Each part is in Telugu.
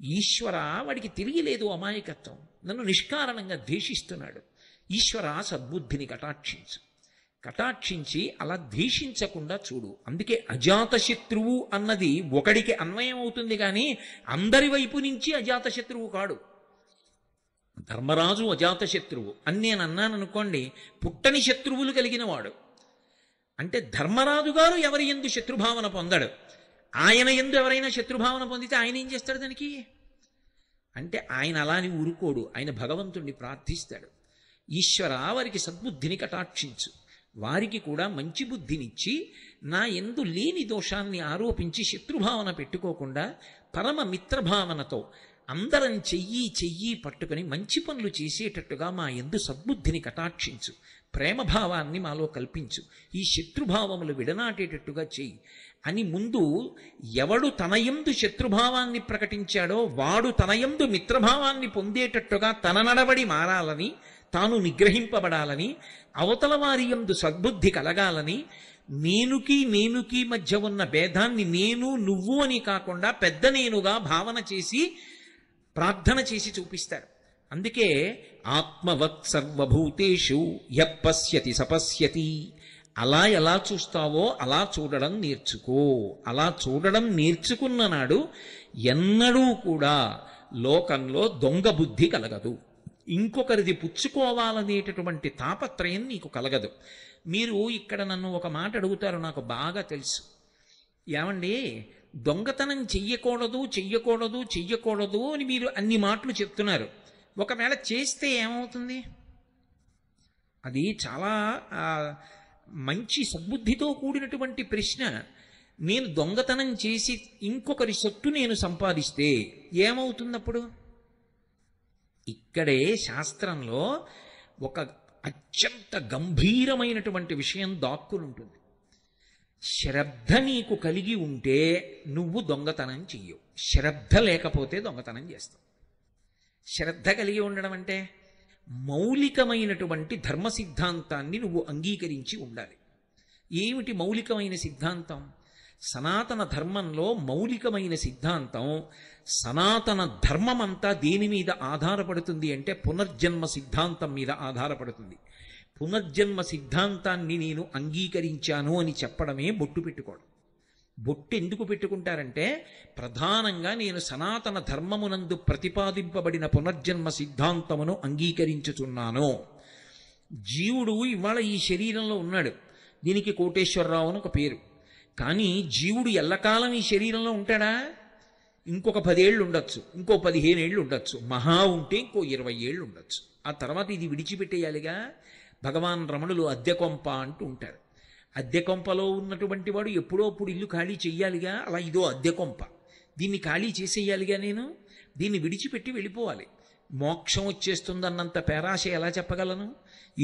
ఈశ్వర వాడికి తెలియలేదు అమాయకత్వం, నన్ను నిష్కారణంగా ద్వేషిస్తున్నాడు. ఈశ్వర సద్బుద్ధిని కటాక్షించి అలా ద్వేషించకుండా చూడు. అందుకే అజాతశత్రువు అన్నది ఒకడికి అన్వయం అవుతుంది కానీ అందరి వైపు నుంచి అజాతశత్రువు కాడు. ధర్మరాజు అజాతశత్రువు అని నేను అన్నాను అనుకోండి, పుట్టని శత్రువులు కలిగిన వాడు. అంటే ధర్మరాజు గారు ఎవరి యందు శత్రుభావన పొందడు. ఆయన యందు ఎవరైనా శత్రుభావన పొందితే ఆయన ఏం చేస్తాడు దానికి? అంటే ఆయన అలాని ఊరుకోడు, ఆయన భగవంతుణ్ణి ప్రార్థిస్తాడు. ఈశ్వర వారికి సద్బుద్ధిని కటాక్షించు, వారికి కూడా మంచి బుద్ధినిచ్చి నా యందు లేని దోషాన్ని ఆరోపించి శత్రుభావన పెట్టుకోకుండా పరమ మిత్రభావనతో అందరం చెయ్యి పట్టుకుని మంచి పనులు చేసేటట్టుగా మా యందు సద్బుద్ధిని కటాక్షించు, ప్రేమభావాన్ని మాలో కల్పించు, ఈ శత్రుభావములు విడనాటేటట్టుగా చెయ్యి అని ముందు ఎవడు తనయందు శత్రుభావాన్ని ప్రకటించాడో వాడు తనయందు మిత్రభావాన్ని పొందేటట్టుగా తన నడవడి మారాలని, తాను నిగ్రహింపబడాలని, అవతల వారి యందు సద్బుద్ధి కలగాలని, నేనుకి మధ్య ఉన్న భేదాన్ని నేను నువ్వు అని కాకుండా పెద్ద నేనుగా భావన చేసి ప్రార్థన చేసి చూపిస్తాడు. అందుకే ఆత్మవత్ సర్వభూతేషు యప్పశ్యతి సపశ్యతి, అలా ఎలా చూస్తావో అలా చూడడం నేర్చుకో. అలా చూడడం నేర్చుకున్న నాడు ఎన్నడూ కూడా లోకంలో దొంగ బుద్ధి కలగదు, ఇంకొకరిది పుచ్చుకోవాలనేటటువంటి తాపత్రయం నీకు కలగదు. మీరు ఇక్కడ నన్ను ఒక మాట అడుగుతారు, నాకు బాగా తెలుసు. ఏమండి, దొంగతనం చెయ్యకూడదు అని మీరు అన్ని మాటలు చెప్తున్నారు. ఒకవేళ చేస్తే ఏమవుతుంది? అది చాలా మంచి సద్బుద్ధితో కూడినటువంటి ప్రశ్న. నేను దొంగతనం చేసి ఇంకొకరి సొత్తు నేను సంపాదిస్తే ఏమవుతున్నప్పుడు? ఇక్కడే శాస్త్రంలో ఒక అత్యంత గంభీరమైనటువంటి విషయం దాక్కుని ఉంటుంది. శ్రద్ధ నీకు కలిగి ఉంటే నువ్వు దొంగతనం చెయ్యవు, శ్రద్ధ లేకపోతే దొంగతనం చేస్తావు. శ్రద్ధ కలిగి ఉండడం అంటే మౌలికమైనటువంటి ధర్మ సిద్ధాంతాన్ని నువ్వు అంగీకరించి ఉండాలి. ఏమిటి మౌలికమైన సిద్ధాంతం? సనాతన ధర్మంలో మౌలికమైన సిద్ధాంతం, సనాతన ధర్మం అంతా దేని మీద ఆధారపడుతుంది అంటే పునర్జన్మ సిద్ధాంతం మీద ఆధారపడుతుంది. పునర్జన్మ సిద్ధాంతాన్ని నేను అంగీకరించాను అని చెప్పడమే బొట్టు పెట్టుకోవడం. బొట్టు ఎందుకు పెట్టుకుంటారంటే ప్రధానంగా నేను సనాతన ధర్మమునందు ప్రతిపాదింపబడిన పునర్జన్మ సిద్ధాంతమును అంగీకరించుచున్నాను. జీవుడు ఇవాళ ఈ శరీరంలో ఉన్నాడు, దీనికి కోటేశ్వరరావు అని ఒక పేరు. కానీ జీవుడు ఎల్లకాలం ఈ శరీరంలో ఉంటాడా? ఇంకొక 10 ఏళ్ళు ఉండొచ్చు, ఇంకో 15 ఏళ్ళు ఉండొచ్చు, మహా ఉంటే ఇంకో 20 ఏళ్ళు ఉండొచ్చు. ఆ తర్వాత ఇది విడిచిపెట్టేయాలిగా. భగవాన్ రమణులు అద్దె కొంప అంటూ ఉంటారు. అద్దె కొంపలో ఉన్నటువంటి వాడు ఎప్పుడో అప్పుడు ఇల్లు ఖాళీ చెయ్యాలిగా. అలా ఇదో అద్దె కొంప, దీన్ని ఖాళీ చేసేయాలిగా, నేను దీన్ని విడిచిపెట్టి వెళ్ళిపోవాలి. మోక్షం వచ్చేస్తుందన్నంత పేరాశ ఎలా చెప్పగలను?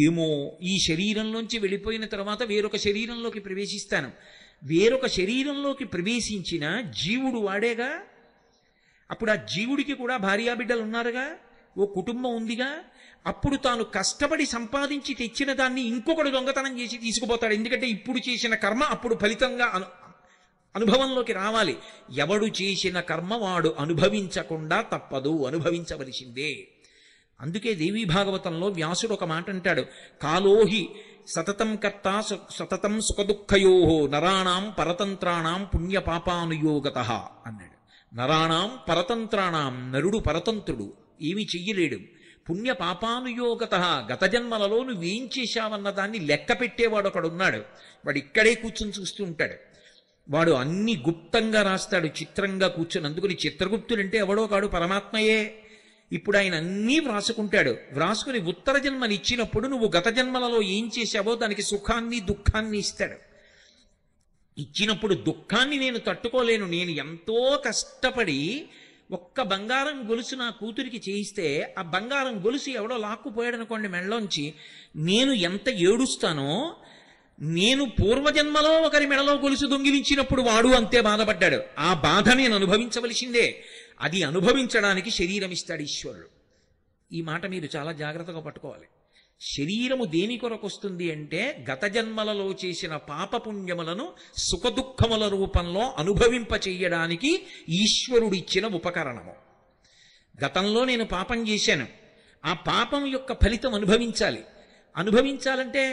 ఏమో, ఈ శరీరంలోంచి వెళ్ళిపోయిన తర్వాత వేరొక శరీరంలోకి ప్రవేశిస్తాను. వేరొక శరీరంలోకి ప్రవేశించిన జీవుడు వాడేగా. అప్పుడు ఆ జీవుడికి కూడా భార్యాబిడ్డలు ఉన్నారుగా, ఓ కుటుంబం ఉందిగా. అప్పుడు తాను కష్టపడి సంపాదించి తెచ్చిన దాన్ని ఇంకొకడు దొంగతనం చేసి తీసుకుపోతాడు. ఎందుకంటే ఇప్పుడు చేసిన కర్మ అప్పుడు ఫలితంగా అనుభవంలోకి రావాలి. ఎవడు చేసిన కర్మ వాడు అనుభవించకుండా తప్పదు, అనుభవించవలసిందే. అందుకే దేవీ భాగవతంలో వ్యాసుడు ఒక మాట అంటాడు, కాలోహి సతతం కర్త సతతం సుఖదుఃఖయో నరాణాం పరతంత్రాణం పుణ్యపాపానుయోగత అన్నాడు. నరాణాం పరతంత్రాణం, నరుడు పరతంత్రుడు, ఏమి చెయ్యలేడు. పుణ్యపాపానుయోగత, గత జన్మలలో నువ్వేం చేశావన్న దాన్ని లెక్క పెట్టేవాడు ఒకడున్నాడు. వాడు ఇక్కడే కూర్చుని చూస్తూ ఉంటాడు. వాడు అన్ని గుప్తంగా రాస్తాడు, చిత్రంగా కూర్చొని. అందుకని చిత్రగుప్తుడంటే ఎవడో కాడు, పరమాత్మయే. ఇప్పుడు ఆయన అన్నీ వ్రాసుకుంటాడు. వ్రాసుకుని ఉత్తర జన్మని ఇచ్చినప్పుడు నువ్వు గత జన్మలలో ఏం చేశావో దానికి సుఖాన్ని దుఃఖాన్ని ఇస్తాడు. ఇచ్చినప్పుడు దుఃఖాన్ని నేను తట్టుకోలేను, నేను ఎంతో కష్టపడి ఒక్క బంగారం గొలుసు నా కూతురికి చేయిస్తే ఆ బంగారం గొలుసు ఎవడో లాక్కుపోయాడు అనుకోండి మెడలోంచి, నేను ఎంత ఏడుస్తానో, నేను పూర్వజన్మలో ఒకరి మెడలో గొలుసు దొంగిలించినప్పుడు వాడు అంతే బాధపడ్డాడు. ఆ బాధ నేను అనుభవించవలసిందే. అది అనుభవించడానికి శరీరం ఇస్తాడు ఈశ్వరుడు. ఈ మాట మీరు చాలా జాగ్రత్తగా పట్టుకోవాలి. శరీరము దేని కొరకు వస్తుంది అంటే గత జన్మలలో చేసిన పాపపుణ్యములను సుఖదుఖముల రూపంలో అనుభవింప చెయ్యడానికి ఈశ్వరుడిచ్చిన ఉపకరణము. గతంలో నేను పాపం చేశాను, ఆ పాపం యొక్క ఫలితం అనుభవించాలి. అనుభవించాలంటే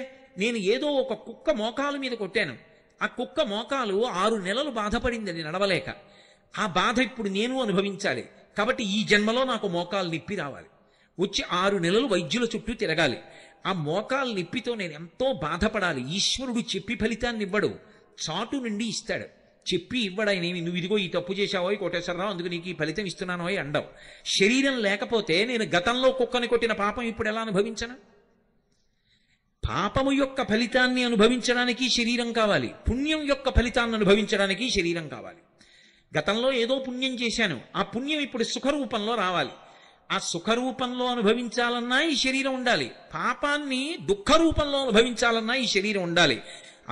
నేను ఏదో ఒక కుక్క మోకాలు మీద కొట్టాను, ఆ కుక్క మోకాలు 6 నెలలు బాధపడింది అది నడవలేక. ఆ బాధ ఇప్పుడు నేను అనుభవించాలి. కాబట్టి ఈ జన్మలో నాకు మోకాలు నొప్పి రావాలి, వచ్చి 6 నెలలు వైద్యుల చుట్టూ తిరగాలి. ఆ మోకాలు నొప్పితో నేను ఎంతో బాధపడాలి. ఈశ్వరుడు చెప్పి ఫలితాన్ని ఇవ్వడు, చాటు నుండి ఇస్తాడు. చెప్పి ఇవ్వడాయనేమి, నువ్వు ఇదిగో ఈ తప్పు చేశావో కోటేశ్వరరావు అందుకు నీకు ఈ ఫలితం ఇస్తున్నానో అండవు. శరీరం లేకపోతే నేను గతంలో కుక్కని కొట్టిన పాపం ఇప్పుడు ఎలా అనుభవించను? పాపము యొక్క ఫలితాన్ని అనుభవించడానికి శరీరం కావాలి, పుణ్యం యొక్క ఫలితాన్ని అనుభవించడానికి శరీరం కావాలి. గతంలో ఏదో పుణ్యం చేశాను, ఆ పుణ్యం ఇప్పుడు సుఖరూపంలో రావాలి. ఆ సుఖరూపంలో అనుభవించాలన్నా ఈ శరీరం ఉండాలి, పాపాన్ని దుఃఖ రూపంలో అనుభవించాలన్నా ఈ శరీరం ఉండాలి.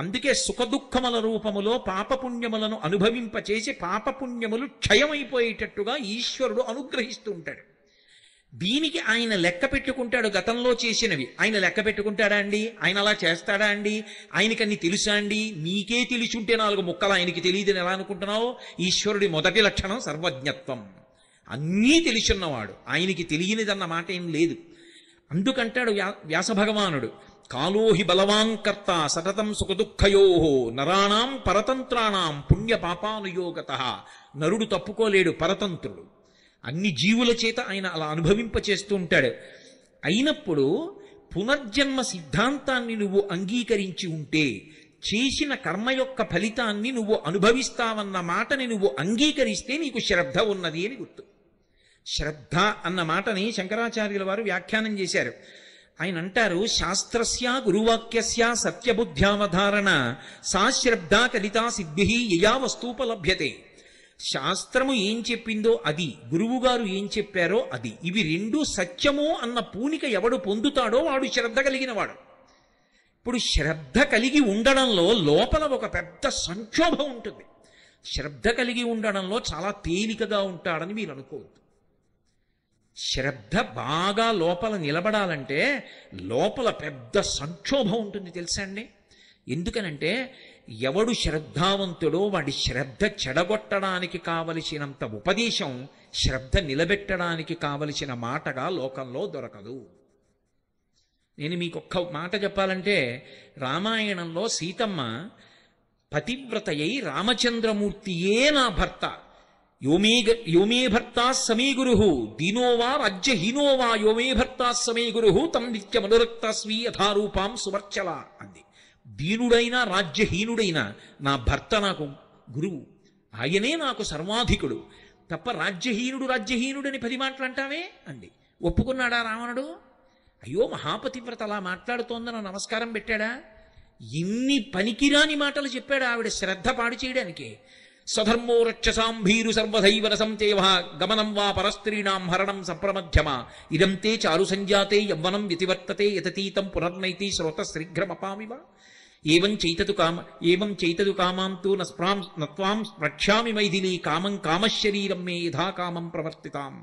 అందుకే సుఖదుఖముల రూపములో పాపపుణ్యములను అనుభవింపచేసి పాపపుణ్యములు క్షయమైపోయేటట్టుగా ఈశ్వరుడు అనుగ్రహిస్తూ ఉంటాడు. దీనికి ఆయన లెక్క పెట్టుకుంటాడు గతంలో చేసినవి. ఆయన లెక్క పెట్టుకుంటాడా అండి? ఆయన అలా చేస్తాడా అండి? ఆయనకి అన్ని తెలుసా అండి? నీకే తెలిసుంటే 4 ముక్కలు ఆయనకి తెలియదని ఎలా అనుకుంటున్నావు? ఈశ్వరుడి మొదటి లక్షణం సర్వజ్ఞత్వం, అన్నీ తెలుసున్నవాడు. ఆయనకి తెలియనిదన్న మాట ఏం లేదు. అందుకంటాడు వ్యాస భగవానుడు, కాలోహి బలవాంకర్త సతతం సుఖదుఃఖయో నరాణం పరతంత్రాణం పుణ్య పాపానుయోగత. నరుడు తప్పుకోలేడు, పరతంత్రుడు. అన్ని జీవుల చేత ఆయన అలా అనుభవింపచేస్తూ ఉంటాడు. అయినప్పుడు పునర్జన్మ సిద్ధాంతాన్ని నువ్వు అంగీకరించి ఉంటే, చేసిన కర్మ యొక్క ఫలితాన్ని నువ్వు అనుభవిస్తావన్న మాటని నువ్వు అంగీకరిస్తే నీకు శ్రద్ధ ఉన్నది అని గుర్తు. శ్రద్ధ అన్న మాటని శంకరాచార్యుల వారు వ్యాఖ్యానం చేశారు. ఆయన అంటారు, శాస్త్రస్య గురువాక్యస్య సత్యబుద్ధ్యావధారణ సా శ్రద్ధ కలితా సిద్భి యయా వస్తూపలభ్యతే. శాస్త్రము ఏం చెప్పిందో అది, గురువుగారు ఏం చెప్పారో అది, ఇవి 2 సత్యము అన్న పూనిక ఎవడు పొందుతాడో వాడు శ్రద్ధ కలిగిన వాడు. ఇప్పుడు శ్రద్ధ కలిగి ఉండడంలో లోపల ఒక పెద్ద సంక్షోభం ఉంటుంది. శ్రద్ధ కలిగి ఉండడంలో చాలా తేలికగా ఉంటాడని మీరు అనుకోవద్దు. శ్రద్ధ బాగా లోపల నిలబడాలంటే లోపల పెద్ద సంక్షోభం ఉంటుంది తెలుసా అండి? ఎందుకనంటే ఎవడు శ్రద్ధావంతుడో వాడి శ్రద్ధ చెడగొట్టడానికి కావలసినంత ఉపదేశం శ్రద్ధ నిలబెట్టడానికి కావలసిన మాటగా లోకంలో దొరకదు. నేను మీకు ఒక్క మాట చెప్పాలంటే, రామాయణంలో సీతమ్మ పతివ్రతయై రామచంద్రమూర్తియే నా భర్త, యోమే భర్తా సమే గురు దీనోవా రాజ్యహీనోవా యోమే భర్తా సమే గురు తం నిత్యమనురక్తాస్వీ యథారూపాం సువర్చల అంది. దీనుడైనా రాజ్యహీనుడైనా నా భర్త నాకు గురువు, ఆయనే నాకు సర్వాధికుడు తప్ప రాజ్యహీనుడని 10 మాటలు అంటావే అంది. ఒప్పుకున్నాడా రావణుడు? అయ్యో మహాపతివ్రత అలా మాట్లాడుతోందని నమస్కారం పెట్టాడా? ఇన్ని పనికిరాని మాటలు చెప్పాడు ఆవిడ శ్రద్ధ పాడు చేయడానికి. స్వధర్మో రక్షసాం భీరు సర్వధైవ రసంతేవ గమనం వా పరస్త్రీణాం హరణం సప్రమధ్యమ ఇదం తే చారు సంజాతే యవ్వనం వ్యతివర్తతే యతతీతం పునర్నైతి శ్రోత శీఘ్రమపామివ ఏవం చైతదు కామాంతు నత్వాం రక్ష్యామి మైథిలీ కామం కామశరీరం మే యథా కామం ప్రవర్తితాం.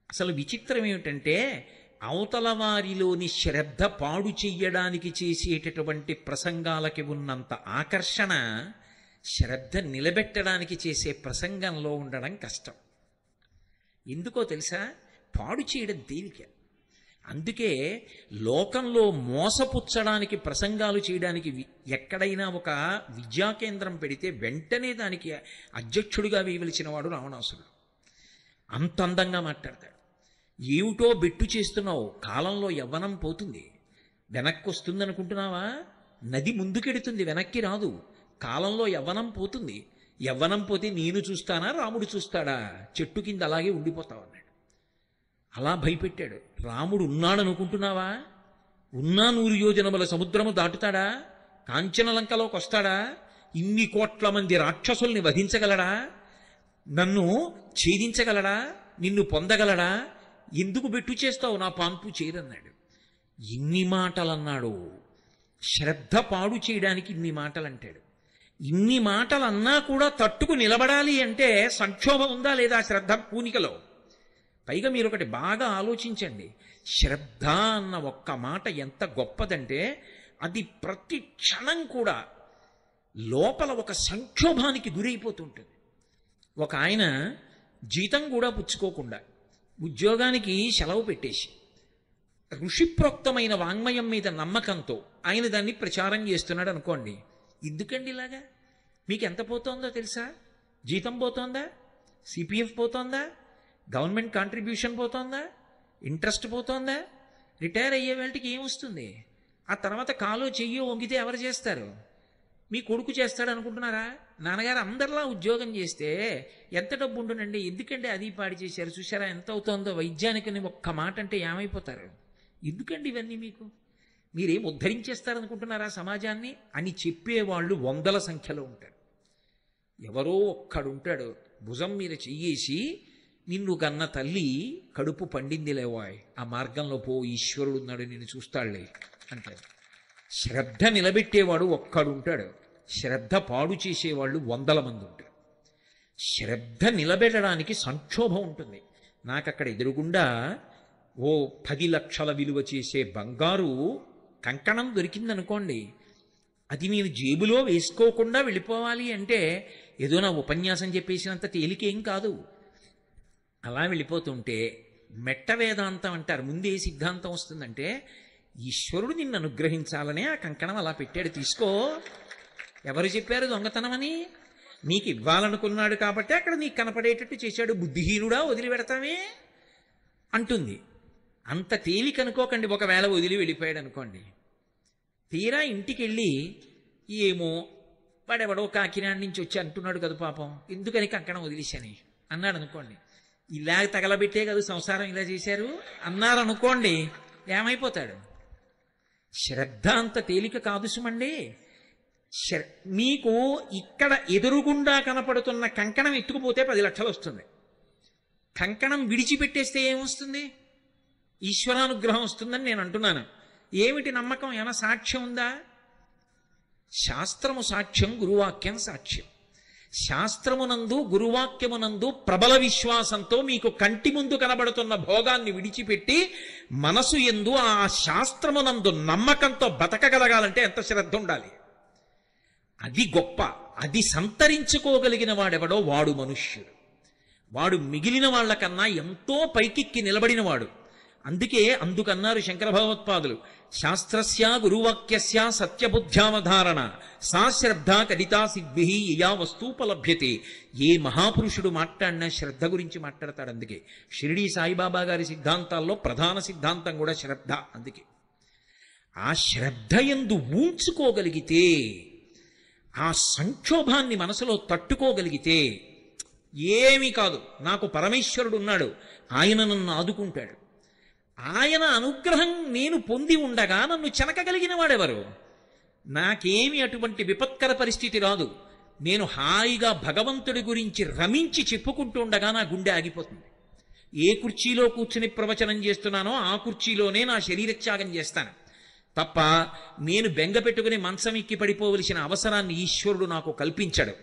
అసలు విచిత్రం ఏమిటంటే, అవతల వారిలోని శ్రద్ధ పాడు చెయ్యడానికి చేసేటటువంటి ప్రసంగాలకి ఉన్నంత ఆకర్షణ శ్రద్ధ నిలబెట్టడానికి చేసే ప్రసంగంలో ఉండడం కష్టం. ఎందుకో తెలుసా? పాడు చేయడం తేలిక. అందుకే లోకంలో మోసపుచ్చడానికి ప్రసంగాలు చేయడానికి ఎక్కడైనా ఒక విద్యా కేంద్రం పెడితే వెంటనే దానికి అధ్యక్షుడిగా వేయవలసిన వాడు రావణాసురుడు. అంత అందంగా మాట్లాడతాడు. ఏమిటో బెట్టు చేస్తున్నావు, కాలంలో యవ్వనం పోతుంది, వెనక్కి వస్తుంది అనుకుంటున్నావా? నది ముందుకెడుతుంది, వెనక్కి రాదు. కాలంలో యవ్వనం పోతుంది. యవ్వనం పోతే నేను చూస్తానా, రాముడు చూస్తాడా? చెట్టు కింద అలాగే ఉండిపోతావు అన్నాడు. అలా భయపెట్టాడు. రాముడు ఉన్నాడనుకుంటున్నావా? ఉన్నా 100 యోజనముల సముద్రము దాటుతాడా? కాంచనలంకలోకి వస్తాడా? ఇన్ని కోట్ల మంది రాక్షసుల్ని వధించగలడా? నన్ను ఛేదించగలడా? నిన్ను పొందగలడా? ఎందుకు బెట్టు చేస్తావు, నా పాన్పు చేరన్నాడు. ఇన్ని మాటలన్నాడు. శ్రద్ధ పాడు చేయడానికి ఇన్ని మాటలు అంటాడు. ఇన్ని మాటలు అన్నా కూడా తట్టుకు నిలబడాలి అంటే సంక్షోభం ఉందా లేదా శ్రద్ధ పూనికలో? పైగా మీరు ఒకటి బాగా ఆలోచించండి. శ్రద్ధ అన్న ఒక్క మాట ఎంత గొప్పదంటే అది ప్రతి క్షణం కూడా లోపల ఒక సంక్షోభానికి గురైపోతుంటుంది. ఒక ఆయన జీతం కూడా పుచ్చుకోకుండా ఉద్యోగానికి సెలవు పెట్టేసి ఋషిప్రోక్తమైన వాంగ్మయం మీద నమ్మకంతో ఆయన దాన్ని ప్రచారం చేస్తున్నాడు అనుకోండి. ఎందుకండి ఇలాగా? మీకు ఎంత పోతోందో తెలుసా? జీతం పోతోందా? సిపిఎఫ్ పోతోందా? గవర్నమెంట్ కాంట్రిబ్యూషన్ పోతోందా? ఇంట్రెస్ట్ పోతోందా? రిటైర్ అయ్యే వాళ్ళకి ఏమొస్తుంది? ఆ తర్వాత కాలో చెయ్యో వంగితే ఎవరు చేస్తారు? మీ కొడుకు చేస్తాడు అనుకుంటున్నారా? నాన్నగారు అందరిలా ఉద్యోగం చేస్తే ఎంత డబ్బు ఉంటుందండి? ఎందుకండి అది పాడి చేశారు? చూసారా ఎంత అవుతోందో? వైద్యానికి ఒక్క మాట అంటే ఏమైపోతారు? ఎందుకండి ఇవన్నీ? మీకు మీరేం ఉద్ధరించేస్తారనుకుంటున్నారా సమాజాన్ని అని చెప్పేవాళ్ళు వందల సంఖ్యలో ఉంటారు. ఎవరో ఒక్కడుంటాడు భుజం మీద చెయ్యేసి, నిన్ను కన్న తల్లి కడుపు పండింది లేవాయ్, ఆ మార్గంలో పో, ఈశ్వరుడు ఉన్నాడు నిన్ను చూస్తాడులే అంటాడు. శ్రద్ధ నిలబెట్టేవాడు ఒక్కడుంటాడు, శ్రద్ధ పాడు చేసేవాళ్ళు వందల మంది ఉంటారు. శ్రద్ధ నిలబెట్టడానికి సంక్షోభం ఉంటుంది. నాకు అక్కడ ఎదురుగుండా ఓ 10 లక్షల విలువ చేసే బంగారు కంకణం దొరికిందనుకోండి, అది నేను జేబులో వేసుకోకుండా వెళ్ళిపోవాలి అంటే ఏదో నా ఉపన్యాసం చెప్పేసినంత తేలికేం కాదు. అలా వెళ్ళిపోతుంటే మెట్ట వేదాంతం అంటారు. ముందే సిద్ధాంతం వస్తుందంటే, ఈశ్వరుడు నిన్ను అనుగ్రహించాలనే ఆ కంకణం అలా పెట్టాడు, తీసుకో. ఎవరు చెప్పారు దొంగతనమని? నీకు ఇవ్వాలనుకున్నాడు కాబట్టి అక్కడ నీకు కనపడేటట్టు చేశాడు. బుద్ధిహీనుడా వదిలిపెడతామే అంటుంది. అంత తేలిక అనుకోకండి. ఒకవేళ వదిలి వెళ్ళిపోయాడు అనుకోండి, తీరా ఇంటికి వెళ్ళి ఏమో వాడెవడో కాకినాడ నుంచి వచ్చి అంటున్నాడు కదా పాపం, ఎందుకని కంకణం వదిలేశాని అన్నాడు అనుకోండి. ఇలా తగలబెట్టే కదా సంసారం ఇలా చేశారు అన్నారనుకోండి, ఏమైపోతాడు? శ్రద్ధ అంత తేలిక కాదు సుమండి. మీకు ఇక్కడ ఎదురుగుండా కనపడుతున్న కంకణం ఎత్తుకుపోతే 10 లక్షలు వస్తుంది. కంకణం విడిచిపెట్టేస్తే ఏమొస్తుంది? ఈశ్వరానుగ్రహం వస్తుందని నేను అంటున్నాను. ఏమిటి నమ్మకం? ఏమైనా సాక్ష్యం ఉందా? శాస్త్రము సాక్ష్యం, గురువాక్యం సాక్ష్యం. శాస్త్రమునందు గురువాక్యమునందు ప్రబల విశ్వాసంతో మీకు కంటి ముందు కనబడుతున్న భోగాన్ని విడిచిపెట్టి మనసు యందు ఆ శాస్త్రమునందు నమ్మకంతో బతకగలగాలంటే ఎంత శ్రద్ధ ఉండాలి? అది గొప్ప. అది సంతరించుకోగలిగిన వాడెవడో వాడు మనుష్యుడు. వాడు మిగిలిన వాళ్ళకన్నా ఎంతో పైకిక్కి నిలబడినవాడు. అందుకన్నారు శంకర భగవత్పాదులు, శాస్త్రస్య గురువాక్యస్య సత్యబుద్ధ్యావధారణ సా శ్రద్ధ కడితా సిద్భి యయా వస్తూపలభ్యతే. ఏ మహాపురుషుడు మాట్లాడినా శ్రద్ధ గురించి మాట్లాడతాడు. అందుకే షిరిడీ సాయిబాబా గారి సిద్ధాంతాల్లో ప్రధాన సిద్ధాంతం కూడా శ్రద్ధ. అందుకే ఆ శ్రద్ధ యందు ఊంచుకోగలిగితే, ఆ సంక్షోభాన్ని మనసులో తట్టుకోగలిగితే ఏమీ కాదు. నాకు పరమేశ్వరుడు ఉన్నాడు, ఆయన నన్ను ఆదుకుంటాడు. ఆయన అనుగ్రహం నేను పొంది ఉండగా నన్ను చెనకగలిగిన వాడెవరు? నాకేమి అటువంటి విపత్కర పరిస్థితి రాదు. నేను హాయిగా భగవంతుడి గురించి రమించి చెప్పుకుంటూ ఉండగా నా గుండె ఆగిపోతుంది. ఏ కుర్చీలో కూర్చుని ప్రవచనం చేస్తున్నానో ఆ కుర్చీలోనే నా శరీరత్యాగం చేస్తాను తప్ప నేను బెంగ పెట్టుకుని మంచం ఎక్కి పడిపోవలసిన అవసరాన్ని ఈశ్వరుడు నాకు కల్పించాడు.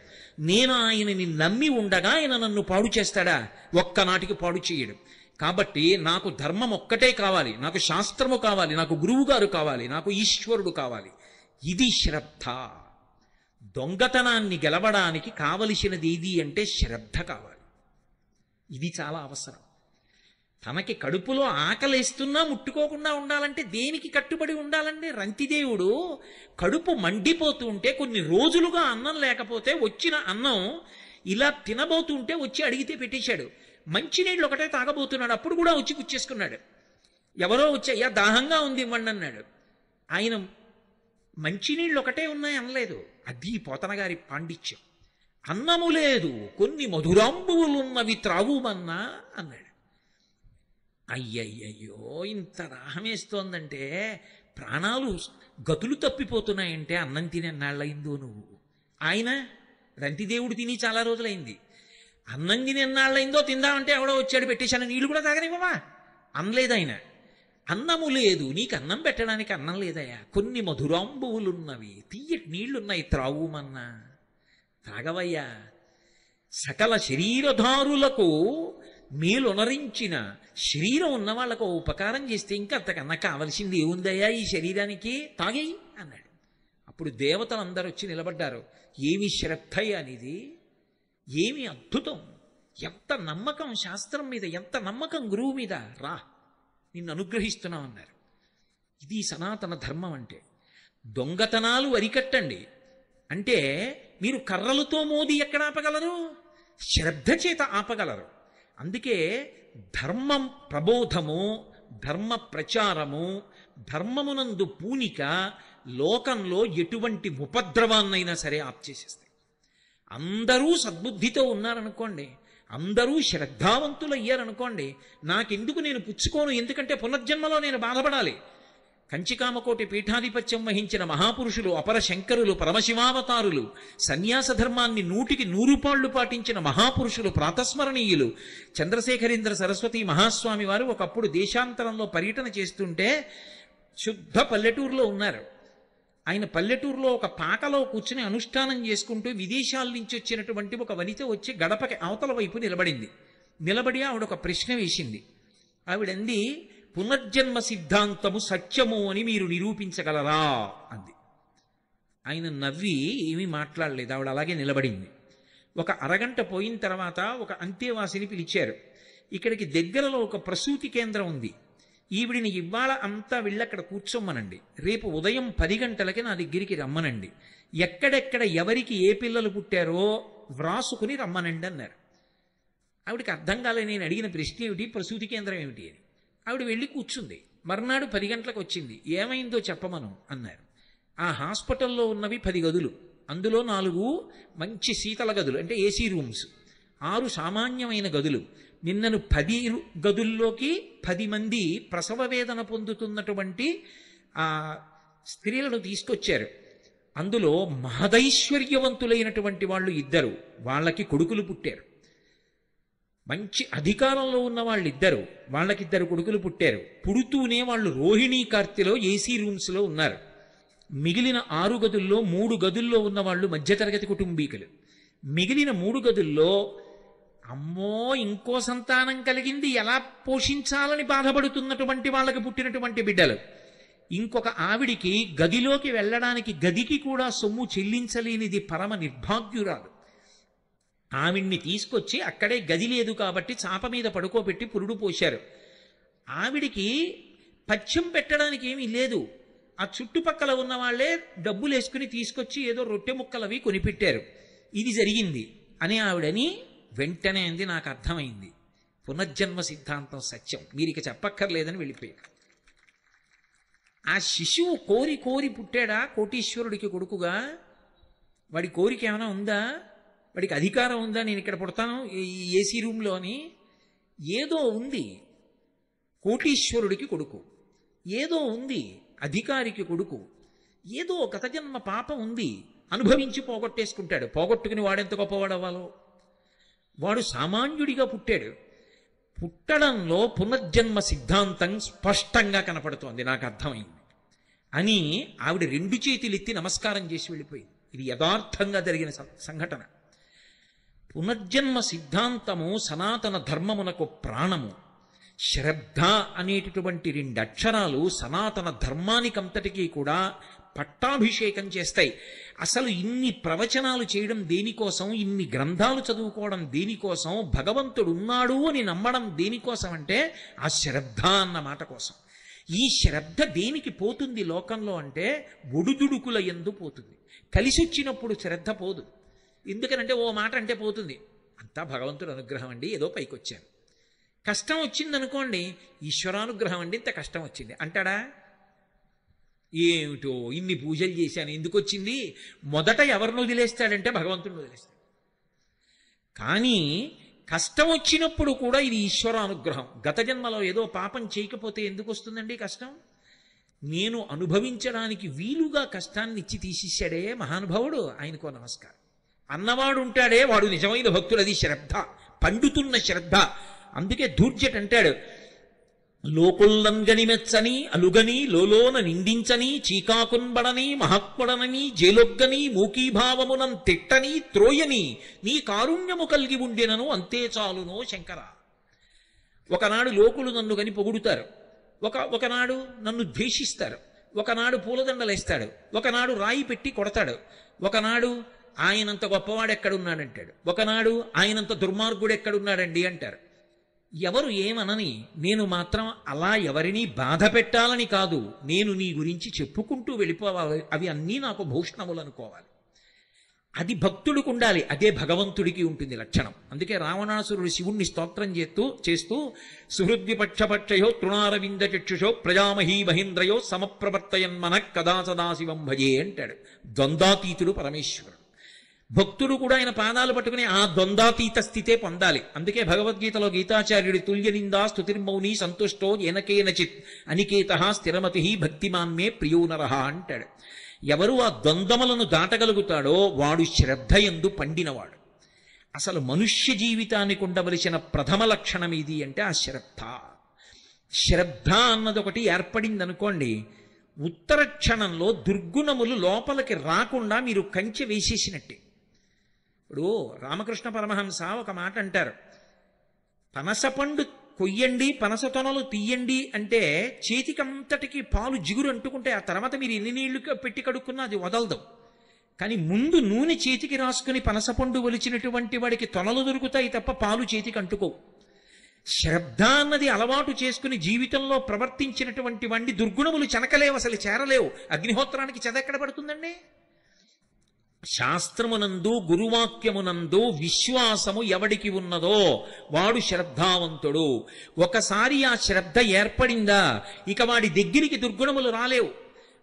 నేను ఆయనని నమ్మి ఉండగా ఆయన నన్ను పాడు చేస్తాడా? ఒక్కనాటికి పాడు చేయడు. కాబట్టి నాకు ధర్మం ఒక్కటే కావాలి, నాకు శాస్త్రము కావాలి, నాకు గురువుగారు కావాలి, నాకు ఈశ్వరుడు కావాలి. ఇది శ్రద్ధ. దొంగతనాన్ని గెలవడానికి కావలసినది ఏది అంటే శ్రద్ధ కావాలి. ఇది చాలా అవసరం. తనకి కడుపులో ఆకలేస్తున్నా ముట్టుకోకుండా ఉండాలంటే దేనికి కట్టుబడి ఉండాలండి? రంతిదేవుడు కడుపు మండిపోతూ ఉంటే, కొన్ని రోజులుగా అన్నం లేకపోతే వచ్చిన అన్నం ఇలా తినబోతుంటే వచ్చి అడిగితే పెట్టేశాడు. మంచినీళ్ళు ఒకటే తాగబోతున్నాడు, అప్పుడు కూడా వచ్చి పుచ్చేసుకున్నాడు. ఎవరో వచ్చి అయ్యా దాహంగా ఉంది ఇవ్వండి అన్నాడు. ఆయన మంచినీళ్ళు ఒకటే ఉన్నాయి అనలేదు. అది పోతనగారి పాండిత్యం. అన్నము లేదు, కొన్ని మధురాంబువులున్నవి త్రావుమన్నా అన్నాడు. అయ్యయ్యయ్యో, ఇంత దాహమేస్తోందంటే, ప్రాణాలు గతులు తప్పిపోతున్నాయంటే అన్నం తినెన్నాళ్ళయిందో నువ్వు. ఆయన రంతిదేవుడు తిని చాలా రోజులైంది. అన్నం తిని ఎన్నాళ్ళైందో తిందామంటే ఎవడో వచ్చాడు పెట్టేశాను, నీళ్ళు కూడా తాగనివ్వమా అనలేదు ఆయన. అన్నము లేదు, నీకు అన్నం పెట్టడానికి అన్నం లేదయ్యా, కొన్ని మధురాంబువులున్నవి, తీయటి నీళ్లున్నాయి, త్రావుమన్నా. తాగవయ్యా. సకల శరీరధారులకు మేలునరించిన శరీరం ఉన్న వాళ్ళకు ఉపకారం చేస్తే ఇంకా అంతకన్నా కావలసింది ఏముందయ్యా ఈ శరీరానికి? తాగేయి అన్నాడు. అప్పుడు దేవతలు అందరూ వచ్చి నిలబడ్డారు. ఏమి శ్రద్ధ అనేది, ఏమి అద్భుతం, ఎంత నమ్మకం శాస్త్రం మీద, ఎంత నమ్మకం గురువు మీద, రా నిన్ను అనుగ్రహిస్తున్నాం అన్నారు. ఇది సనాతన ధర్మం అంటే. దొంగతనాలు అరికట్టండి అంటే మీరు కర్రలతో మోది ఎక్కడ ఆపగలరు? శ్రద్ధ చేత ఆపగలరు. అందుకే ధర్మం ప్రబోధము, ధర్మ ప్రచారము, ధర్మమునందు పూనిక లోకంలో ఎటువంటి ఉపద్రవాన్నైనా సరే ఆప్చేసేస్తాయి. అందరూ సద్బుద్ధితో ఉన్నారనుకోండి, అందరూ శ్రద్ధావంతులయ్యారనుకోండి, నాకెందుకు, నేను పుచ్చుకోను, ఎందుకంటే పునర్జన్మలో నేను బాధపడాలి. కంచికామకోటి పీఠాధిపత్యం వహించిన మహాపురుషులు, అపర శంకరులు, పరమశివావతారులు, సన్యాస ధర్మాన్ని 100కి 100 పాళ్ళు పాటించిన మహాపురుషులు, ప్రాతస్మరణీయులు. చంద్రశేఖరేంద్ర సరస్వతి మహాస్వామి వారు ఒకప్పుడు దేశాంతరంలో పర్యటన చేస్తుంటే శుద్ధ పల్లెటూరులో ఉన్నారు. ఆయన పల్లెటూరులో ఒక పాకలో కూర్చుని అనుష్ఠానం చేసుకుంటూ విదేశాల నుంచి వచ్చినటువంటి ఒక వనిత వచ్చి గడపకి అవతల వైపు నిలబడింది. నిలబడి ఆవిడ ఒక ప్రశ్న వేసింది. ఆవిడంది, పునర్జన్మ సిద్ధాంతము సత్యము అని మీరు నిరూపించగలరా అంది. ఆయన నవ్వి ఏమీ మాట్లాడలేదు. ఆవిడ అలాగే నిలబడింది. ఒక అరగంట పోయిన తర్వాత ఒక అంతేవాసిని పిలిచారు. ఇక్కడికి దగ్గరలో ఒక ప్రసూతి కేంద్రం ఉంది, ఈవిడిని ఇవాళ అంతా వెళ్ళక్కడ కూర్చోమ్మనండి, రేపు ఉదయం 10 గంటలకి నా దగ్గరికి రమ్మనండి, ఎక్కడెక్కడ ఎవరికి ఏ పిల్లలు పుట్టారో వ్రాసుకుని రమ్మనండి అన్నారు. ఆవిడికి అర్థం కాలే నేను అడిగిన ప్రశ్న ఏమిటి, ప్రసూతి కేంద్రం ఏమిటి అని. ఆవిడ వెళ్ళి కూర్చుంది. మర్నాడు 10 గంటలకు వచ్చింది. ఏమైందో చెప్పమను అన్నారు. ఆ హాస్పిటల్లో ఉన్నవి 10 గదులు, అందులో 4 మంచి శీతల గదులు అంటే ఏసీ రూమ్స్, 6 సామాన్యమైన గదులు. నిన్నను 10 గదుల్లోకి 10 మంది ప్రసవ వేదన పొందుతున్నటువంటి ఆ స్త్రీలను తీసుకొచ్చారు. అందులో మహదైశ్వర్యవంతులైనటువంటి వాళ్ళు 2, వాళ్ళకి కొడుకులు పుట్టారు. మంచి అధికారంలో ఉన్న వాళ్ళు 2, వాళ్ళకి 2 కొడుకులు పుట్టారు. పుడుతూనే వాళ్ళు రోహిణీ కార్తెలో ఏసీ రూమ్స్లో ఉన్నారు. మిగిలిన 6 గదుల్లో 3 గదుల్లో ఉన్న వాళ్ళు మధ్యతరగతి కుటుంబీకులు. మిగిలిన 3 గదుల్లో అమ్మో ఇంకో సంతానం కలిగింది ఎలా పోషించాలని బాధపడుతున్నటువంటి వాళ్ళకి పుట్టినటువంటి బిడ్డలు. ఇంకొక ఆవిడికి గదిలోకి వెళ్ళడానికి గదికి కూడా సొమ్ము చెల్లించలేనిది పరమ నిర్భాగ్యురాలు. ఆవిడ్ని తీసుకొచ్చి అక్కడే గది లేదు కాబట్టి చాప మీద పడుకోబెట్టి పురుడు పోశారు. ఆవిడికి పథ్యం పెట్టడానికి ఏమీ లేదు. ఆ చుట్టుపక్కల ఉన్న వాళ్ళే డబ్బులు వేసుకుని తీసుకొచ్చి ఏదో రొట్టె ముక్కలవి కొనిపెట్టారు. ఇది జరిగింది అని ఆవిడని వెంటనే అంది, నాకు అర్థమైంది, పునర్జన్మ సిద్ధాంతం సత్యం, మీరు ఇక చెప్పక్కర్లేదని వెళ్ళిపోయారు. ఆ శిశువు కోరి కోరి పుట్టాడా కోటీశ్వరుడికి కొడుకుగా? వాడి కోరిక ఏమైనా ఉందా? వాడికి అధికారం ఉందా నేను ఇక్కడ పుడతాను ఈ ఏసీ రూమ్లో అని? ఏదో ఉంది కోటీశ్వరుడికి కొడుకు, ఏదో ఉంది అధికారికి కొడుకు, ఏదో గత జన్మ పాపం ఉంది, అనుభవించి పోగొట్టేసుకుంటాడు. పోగొట్టుకుని వాడెంత గొప్పవాడు అవ్వాలో. వాడు సామాన్యుడిగా పుట్టాడు. పుట్టడంలో పునర్జన్మ సిద్ధాంతం స్పష్టంగా కనపడుతోంది, నాకు అర్థమైంది అని ఆవిడ 2 చేతులెత్తి నమస్కారం చేసి వెళ్ళిపోయింది. ఇది యథార్థంగా జరిగిన సంఘటన. పునర్జన్మ సిద్ధాంతము సనాతన ధర్మమునకు ప్రాణము. శ్రద్ధ అనేటటువంటి 2 అక్షరాలు సనాతన ధర్మానికంతటికీ కూడా పట్టాభిషేకం చేస్తాయి. అసలు ఇన్ని ప్రవచనాలు చేయడం దేనికోసం, ఇన్ని గ్రంథాలు చదువుకోవడం దేనికోసం, భగవంతుడు ఉన్నాడు అని నమ్మడం దేనికోసం అంటే ఆ శ్రద్ధ అన్న మాట కోసం. ఈ శ్రద్ధ దేనికి పోతుంది లోకంలో అంటే ఒడుదుడుకుల యందు పోతుంది. కలిసి వచ్చినప్పుడు శ్రద్ధ పోదు. ఎందుకనంటే ఓ మాట అంటే పోతుంది, అంతా భగవంతుడు అనుగ్రహం అండి, ఏదో పైకి వచ్చాను. కష్టం వచ్చిందనుకోండి, ఈశ్వరానుగ్రహం అండి, ఇంత కష్టం వచ్చింది అంటాడా? ఏమిటో ఇన్ని పూజలు చేశాను ఎందుకు వచ్చింది? మొదట ఎవరిని వదిలేస్తాడంటే భగవంతుడిని వదిలేస్తాడు. కానీ కష్టం వచ్చినప్పుడు కూడా ఇది ఈశ్వరానుగ్రహం. గత జన్మలో ఏదో పాపం చేయకపోతే ఎందుకు వస్తుందండి కష్టం? నేను అనుభవించడానికి వీలుగా కష్టాన్ని ఇచ్చి తీసేశాడే మహానుభావుడు, ఆయనకో నమస్కారం. అన్నవాడు ఉంటాడే వాడు నిజమైన భక్తుడు. అది శ్రద్ధ, పండుతున్న శ్రద్ధ. అందుకే దూర్జట్ అంటాడు, లోకుల్లంగని మెచ్చని అలుగని లోలోన నిందించని చీకాకున్బడని మహాత్ముడనని జేలొగ్గని మూకీభావమునం తిట్టని త్రోయని నీ కారుణ్యము కలిగి ఉండినను అంతే చాలునో శంకర. ఒకనాడు లోకులు నన్ను గని పొగుడుతారు, ఒకనాడు నన్ను ద్వేషిస్తారు, ఒకనాడు పూలదండలేస్తాడు, ఒకనాడు రాయి పెట్టి కొడతాడు, ఒకనాడు ఆయనంత గొప్పవాడు ఎక్కడున్నాడంటాడు, ఒకనాడు ఆయనంత దుర్మార్గుడు ఎక్కడున్నాడండి అంటారు. ఎవరు ఏమనని, నేను మాత్రం అలా ఎవరినీ బాధ పెట్టాలని కాదు, నేను నీ గురించి చెప్పుకుంటూ వెళ్ళిపోవాలి, అవి అన్నీ నాకు భూషణములు అనుకోవాలి. అది భక్తుడికి ఉండాలి, అదే భగవంతుడికి ఉంటుంది లక్షణం. అందుకే రావణాసురుడు శివుణ్ణి స్తోత్రం చేస్తూ సుహృద్విపక్షపక్షయో తృణారవింద చక్షుషో ప్రజామహీ మహేంద్రయో సమప్రవర్తయన్మన కదా సదాశివం భజే అంటాడు. ద్వంద్వాతీతుడు పరమేశ్వరుడు. భక్తుడు కూడా ఆయన పాదాలు పట్టుకుని ఆ ద్వంద్వాతీత స్థితే పొందాలి. అందుకే భగవద్గీతలో గీతాచార్యుడి తుల్యనిందా స్తుతిర్మౌని సంతుష్టో ఏనకేనచిత్ అనికేత స్థిరమతి భక్తిమాన్మే ప్రియో నరః అంటాడు. ఎవరు ఆ ద్వంద్వములను దాటగలుగుతాడో వాడు శ్రద్ధయందు పండినవాడు. అసలు మనుష్య జీవితానికి ఉండవలసిన ప్రథమ లక్షణం ఇది అంటే ఆ శ్రద్ధ. శ్రద్ధ అన్నది ఒకటి ఏర్పడింది అనుకోండి, ఉత్తర క్షణంలో దుర్గుణములు లోపలికి రాకుండా మీరు కంచె వేసేసినట్టే. ఇప్పుడు రామకృష్ణ పరమహంస ఒక మాట అంటారు, పనసపండు కొయ్యండి, పనస తొనలు తీయండి అంటే చేతికంతటికి పాలు జిగురు అంటుకుంటే ఆ తర్వాత మీరు ఎన్ని నీళ్లు పెట్టి కడుక్కున్నా అది వదలదు. కానీ ముందు నూనె చేతికి రాసుకుని పనసపండు ఒలిచినటువంటి వాడికి తొనలు దొరుకుతాయి తప్ప పాలు చేతికి అంటుకోవు. శ్రద్ధ అన్నది అలవాటు చేసుకుని జీవితంలో ప్రవర్తించినటువంటి వాడిని దుర్గుణములు చెనకలేవు, అసలు చేరలేవు. అగ్నిహోత్రానికి చెదెక్కడ పడుతుందండి? శాస్త్రమునందు గురువాక్యమునందు విశ్వాసము ఎవడికి ఉన్నదో వాడు శ్రద్ధావంతుడు. ఒకసారి ఆ శ్రద్ధ ఏర్పడిందా ఇక వాడి దగ్గరికి దుర్గుణములు రాలేవు.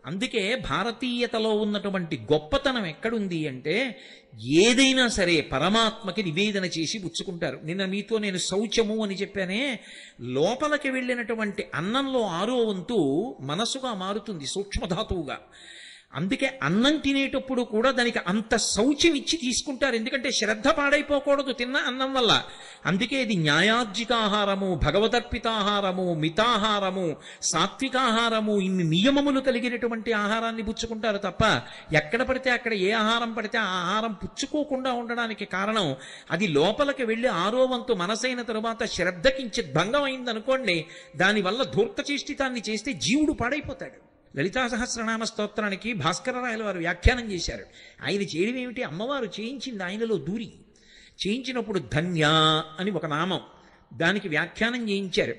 అందుకే భారతీయతలో ఉన్నటువంటి గొప్పతనం ఎక్కడుంది అంటే ఏదైనా సరే పరమాత్మకి నివేదన చేసి పుచ్చుకుంటారు. నిన్న మీతో నేను శౌచము అని చెప్పానే, లోపలికి వెళ్ళినటువంటి అన్నంలో 6వ వంతు మనసుగా మారుతుంది, సూక్ష్మధాతువుగా. అందుకే అన్నం తినేటప్పుడు కూడా దానికి అంత శౌచం ఇచ్చి తీసుకుంటారు, ఎందుకంటే శ్రద్ధ పాడైపోకూడదు తిన్న అన్నం వల్ల. అందుకే ఇది న్యాయార్జితాహారము, భగవదర్పితాహారము, మితాహారము, సాత్వికాహారము, ఇన్ని నియమములు కలిగినటువంటి ఆహారాన్ని పుచ్చుకుంటారు తప్ప ఎక్కడ పడితే అక్కడ ఏ ఆహారం పడితే ఆ ఆహారం పుచ్చుకోకుండా ఉండడానికి కారణం అది లోపలికి వెళ్ళి 6వ వంతు మనసైన తరువాత శ్రద్ధ కించిత్ భంగం అయిందనుకోండి, దానివల్ల ధూర్తచేష్టితాన్ని చేస్తే జీవుడు పాడైపోతాడు. లలితా సహస్రనామ స్తోత్రానికి భాస్కరరాయల వారు వ్యాఖ్యానం చేశారు. ఆయన చేయడం ఏమిటి, అమ్మవారు చేయించింది ఆయనలో దూరి. చేయించినప్పుడు ధన్య అని ఒక నామం, దానికి వ్యాఖ్యానం చేయించారు.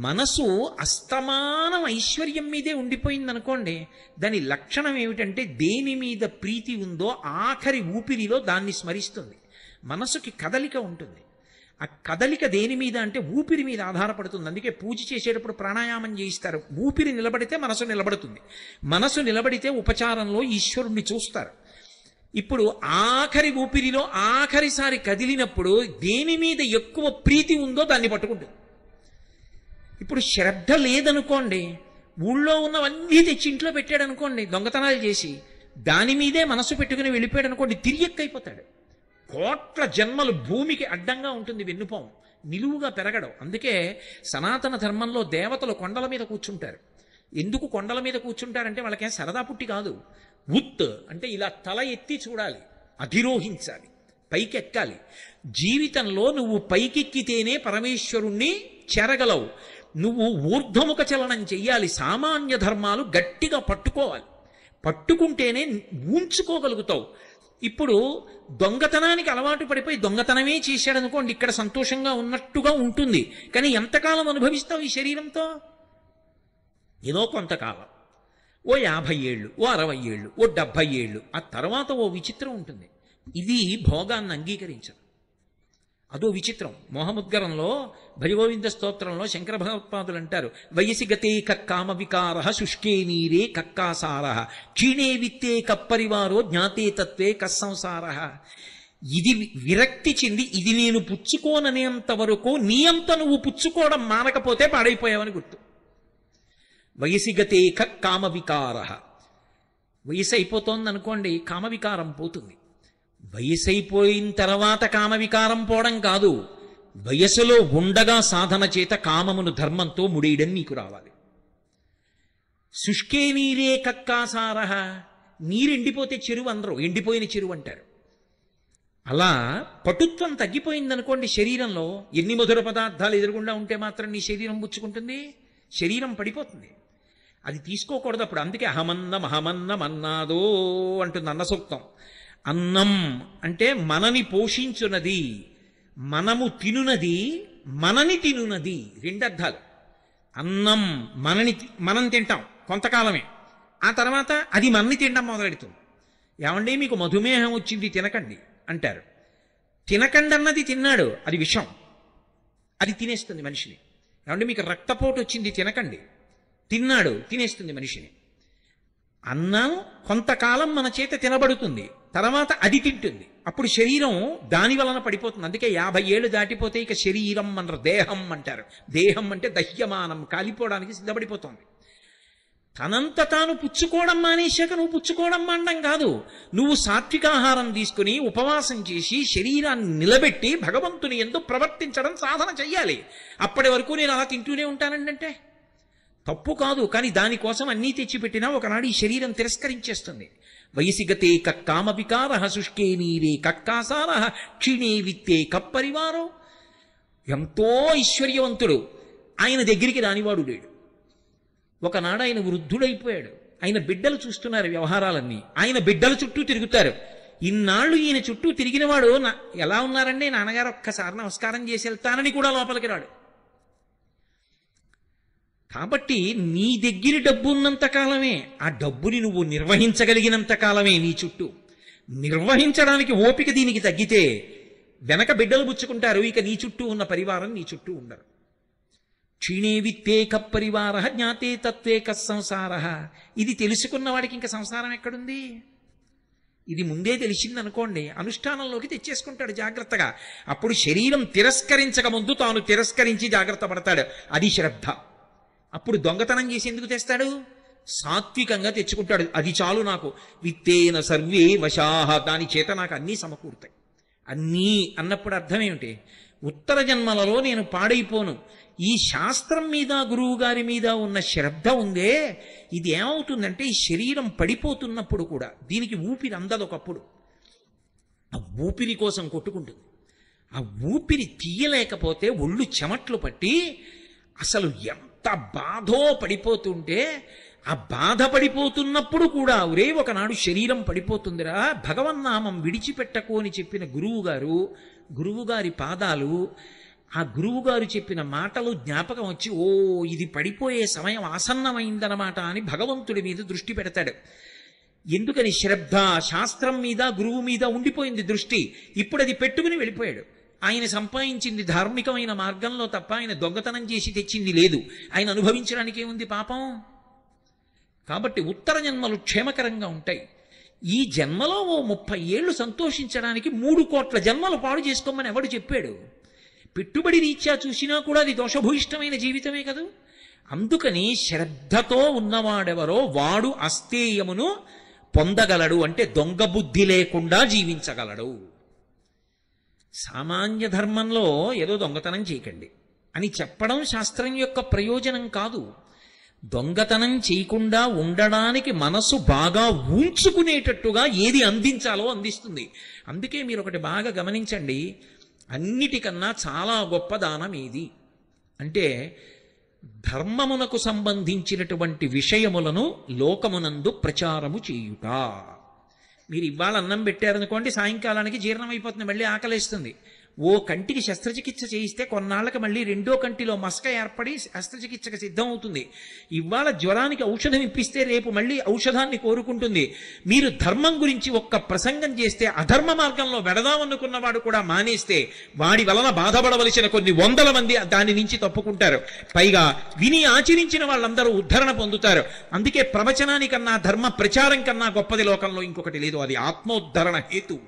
మనసు అస్తమానం ఐశ్వర్యం మీదే ఉండిపోయిందనుకోండి, దాని లక్షణం ఏమిటంటే దేని మీద ప్రీతి ఉందో ఆఖరి ఊపిరిలో దాన్ని స్మరిస్తుంది. మనసుకి కదలిక ఉంటుంది. ఆ కదలిక దేని మీద అంటే ఊపిరి మీద ఆధారపడుతుంది. అందుకే పూజ చేసేటప్పుడు ప్రాణాయామం చేయిస్తారు. ఊపిరి నిలబడితే మనసు నిలబడుతుంది, మనసు నిలబడితే ఉపచారంలో ఈశ్వరుణ్ణి చూస్తారు. ఇప్పుడు ఆఖరి ఊపిరిలో ఆఖరిసారి కదిలినప్పుడు దేని మీద ఎక్కువ ప్రీతి ఉందో దాన్ని పట్టుకుంటుంది. ఇప్పుడు శ్రద్ధ లేదనుకోండి, ఊళ్ళో ఉన్నవన్నీ తెచ్చి ఇంట్లో పెట్టాడు అనుకోండి, దొంగతనాలు చేసి దాని మీదే మనసు పెట్టుకుని వెళ్ళిపోయాడు అనుకోండి, తిరియక్కైపోతాడు. కోట్ల జన్మలు భూమికి అడ్డంగా ఉంటుంది వెన్నుపాము, నిలువుగా పెరగడం. అందుకే సనాతన ధర్మంలో దేవతలు కొండల మీద కూర్చుంటారు. ఎందుకు కొండల మీద కూర్చుంటారంటే వాళ్ళకేం సరదా పుట్టి కాదు. ఉత్ అంటే ఇలా తల ఎత్తి చూడాలి, అధిరోహించాలి, పైకెక్కాలి. జీవితంలో నువ్వు పైకెక్కితేనే పరమేశ్వరుణ్ణి చేరగలవు. నువ్వు ఊర్ధ్వముఖ చలనం చెయ్యాలి. సామాన్య ధర్మాలు గట్టిగా పట్టుకోవాలి, పట్టుకుంటేనే ఉంచుకోగలుగుతావు. ఇప్పుడు దొంగతనానికి అలవాటు పడిపోయి దొంగతనమే చేశాడనుకోండి, ఇక్కడ సంతోషంగా ఉన్నట్టుగా ఉంటుంది, కానీ ఎంతకాలం అనుభవిస్తావు ఈ శరీరంతో? ఏదో కొంతకాలం, ఓ 50 ఏళ్ళు, ఓ 60 ఏళ్ళు, ఓ 70 ఏళ్ళు, ఆ తర్వాత ఓ విచిత్రం ఉంటుంది. ఇది భోగాన్ని అంగీకరించదు, అదో విచిత్రం. మోహముద్గరంలో భజగోవింద స్తోత్రంలో శంకర భగవత్పాదులు అంటారు, వయసి గతే కక్కామ వికార శుష్కే నీరే కక్కాసార క్షీణే విత్తే కప్పరివారో జ్ఞాతే తత్వే కస్సంసార. ఇది విరక్తి చెంది ఇది నేను పుచ్చుకోననేంత వరకు నీ అంత నువ్వు పుచ్చుకోవడం మానకపోతే పాడైపోయావని గుర్తు. వయసి గతే కక్కామ వికార, వయసు అయిపోతోంది అనుకోండి, కామవికారం పోతుంది. వయసైపోయిన తర్వాత కామవికారం పోవడం కాదు, వయసులో ఉండగా సాధన చేత కామమును ధర్మంతో ముడేయడం నీకు రావాలి. శుష్కే నీరే కక్కాసార, నీరెండిపోతే చెరువు అందరూ ఎండిపోయిన చెరువు అంటారు. అలా పటుత్వం తగ్గిపోయిందనుకోండి శరీరంలో, ఎన్ని మధుర పదార్థాలు ఎదురుగుండా ఉంటే మాత్రం నీ శరీరం పుచ్చుకుంటుంది, శరీరం పడిపోతుంది. అది తీసుకోకూడదు అప్పుడు. అందుకే అహమన్నమన్నాదో అంటుంది అన్న సూక్తం. అన్నం అంటే మనని పోషించున్నది, మనము తినునది, మనని తినునది. రెండు అర్థాలు. అన్నం మనం తింటాం కొంతకాలమే, ఆ తర్వాత అది మనని తినడం మొదలెడుతుంది. ఏమండి మీకు మధుమేహం వచ్చింది తినకండి అంటారు. తినకండి అన్నది తిన్నాడు, అది విషం, అది తినేస్తుంది మనిషిని. ఏమంటే మీకు రక్తపోటు వచ్చింది తినకండి, తిన్నాడు, తినేస్తుంది మనిషిని. అన్నం కొంతకాలం మన చేత తినబడుతుంది, తర్వాత అది తింటుంది, అప్పుడు శరీరం దాని వలన పడిపోతుంది. అందుకే 50 ఏళ్ళు దాటిపోతే ఇక శరీరం అన్నారు, దేహం అంటారు. దేహం అంటే దహ్యమానం, కాలిపోవడానికి సిద్ధపడిపోతుంది. తనంత తాను పుచ్చుకోవడం మానేశాక నువ్వు పుచ్చుకోవడం మానడం కాదు, నువ్వు సాత్వికాహారం తీసుకుని ఉపవాసం చేసి శరీరాన్ని నిలబెట్టి భగవంతుని యందు ప్రవర్తించడం సాధన చెయ్యాలి. అప్పటి వరకు నేను అలా తింటూనే ఉంటానంటే తప్పు కాదు, కానీ దానికోసం అన్నీ తెచ్చిపెట్టినా ఒకనాడు ఈ శరీరం తిరస్కరించేస్తుంది. వయసిగతే కక్కామ వికార శుష్కే నీరే కక్కాసార క్షీణే విత్తే కప్పరివారో. ఎంతో ఐశ్వర్యవంతుడు, ఆయన దగ్గరికి రానివాడు లేడు. ఒకనాడు ఆయన వృద్ధుడైపోయాడు, ఆయన బిడ్డలు చూస్తున్నారు వ్యవహారాలన్నీ, ఆయన బిడ్డల చుట్టూ తిరుగుతారు. ఇన్నాళ్ళు ఈయన చుట్టూ తిరిగినవాడు ఎలా ఉన్నారండి, నాన్నగారు ఒక్కసారి నమస్కారం చేసి వెళ్తానని కూడా లోపలికి రాడు. కాబట్టి నీ దగ్గర డబ్బు ఉన్నంత కాలమే, ఆ డబ్బుని నువ్వు నిర్వహించగలిగినంత కాలమే నీ చుట్టూ. నిర్వహించడానికి ఓపిక దీనికి తగ్గితే వెనక బిడ్డలు పుచ్చుకుంటారు, ఇక నీ చుట్టూ ఉన్న పరివారం నీ చుట్టూ ఉండరు. క్షీణే విత్తే కప్పరివార జ్ఞాతే తత్వే కస్సంసార. ఇది తెలుసుకున్న వాడికి ఇంకా సంసారం ఎక్కడుంది? ఇది ముందే తెలిసిందనుకోండి, అనుష్ఠానంలోకి తెచ్చేసుకుంటాడు జాగ్రత్తగా. అప్పుడు శరీరం తిరస్కరించక ముందు తాను తిరస్కరించి జాగ్రత్త పడతాడు, అది శ్రద్ధ. అప్పుడు దొంగతనం చేసి ఎందుకు తెస్తాడు? సాత్వికంగా తెచ్చుకుంటాడు, అది చాలు నాకు. విత్తేన సర్వే వశాహ, దాని చేత నాకు అన్నీ సమకూరుతాయి. అన్నీ అన్నప్పుడు అర్థం ఏమిటి? ఉత్తర జన్మలలో నేను పాడైపోను. ఈ శాస్త్రం మీద గురువు గారి మీద ఉన్న శ్రద్ధ ఉందే, ఇది ఏమవుతుందంటే ఈ శరీరం పడిపోతున్నప్పుడు కూడా దీనికి ఊపిరి అందదు. ఒకప్పుడు ఆ ఊపిరి కోసం కొట్టుకుంటుంది. ఆ ఊపిరి తీయలేకపోతే ఒళ్ళు చెమట్లు పట్టి అసలు ఎంత బాధో పడిపోతుంటే, ఆ బాధపడిపోతున్నప్పుడు కూడా ఒరే ఒకనాడు శరీరం పడిపోతుందిరా, భగవన్నామం విడిచిపెట్టకు అని చెప్పిన గురువుగారి పాదాలు, ఆ గురువుగారు చెప్పిన మాటలు జ్ఞాపకం వచ్చి, ఓ ఇది పడిపోయే సమయం ఆసన్నమైందనమాట అని భగవంతుడి మీద దృష్టి పెడతాడు. ఎందుకని? శ్రద్ధ, శాస్త్రం మీద గురువు మీద ఉండిపోయింది దృష్టి. ఇప్పుడు అది పెట్టుకుని వెళ్ళిపోయాడు. ఆయన సంపాదించింది ధార్మికమైన మార్గంలో తప్ప ఆయన దొంగతనం చేసి తెచ్చింది లేదు. ఆయన అనుభవించడానికి ఏముంది పాపం? కాబట్టి ఉత్తర జన్మలు క్షేమకరంగా ఉంటాయి. ఈ జన్మలో ఓ 30 ఏళ్ళు సంతోషించడానికి 3 కోట్ల జన్మలు పాడు చేసుకోమని ఎవడు చెప్పాడు? పెట్టుబడి రీత్యా చూసినా కూడా అది దోషభూయిష్టమైన జీవితమే కదా. అందుకని శ్రద్ధతో ఉన్నవాడెవరో వాడు అస్థేయమును పొందగలడు, అంటే దొంగ బుద్ధి లేకుండా జీవించగలడు. సామాన్య ధర్మంలో ఏదో దొంగతనం చేయకండి అని చెప్పడం శాస్త్రం యొక్క ప్రయోజనం కాదు. దొంగతనం చేయకుండా ఉండడానికి మనసు బాగా ఉంచుకునేటట్టుగా ఏది అందించాలో అందిస్తుంది. అందుకే మీరు ఒకటి బాగా గమనించండి, అన్నిటికన్నా చాలా గొప్ప దానం ఏది అంటే ధర్మమునకు సంబంధించినటువంటి విషయములను లోకమునందు ప్రచారము చేయుట. మీరు ఇవాళ అన్నం పెట్టారనుకోండి, సాయంకాలానికి జీర్ణం అయిపోతుంది, మళ్ళీ ఆకలేస్తుంది. ఓ కంటికి శస్త్రచికిత్స చేయిస్తే కొన్నాళ్ళకి మళ్ళీ రెండో కంటిలో మసక ఏర్పడి శస్త్రచికిత్సకు సిద్ధం అవుతుంది. ఇవాళ జ్వరానికి ఔషధం ఇప్పిస్తే రేపు మళ్ళీ ఔషధాన్ని కోరుకుంటుంది. మీరు ధర్మం గురించి ఒక్క ప్రసంగం చేస్తే అధర్మ మార్గంలో వెడదామనుకున్నవాడు కూడా మానేస్తే వాడి వలన బాధపడవలసిన కొన్ని 100 మంది దాని నుంచి తప్పుకుంటారు. పైగా విని ఆచరించిన వాళ్ళందరూ ఉద్ధరణ పొందుతారు. అందుకే ప్రవచనానికన్నా ధర్మ ప్రచారం కన్నా గొప్పది లోకంలో ఇంకొకటి లేదు, అది ఆత్మోద్ధరణ హేతు.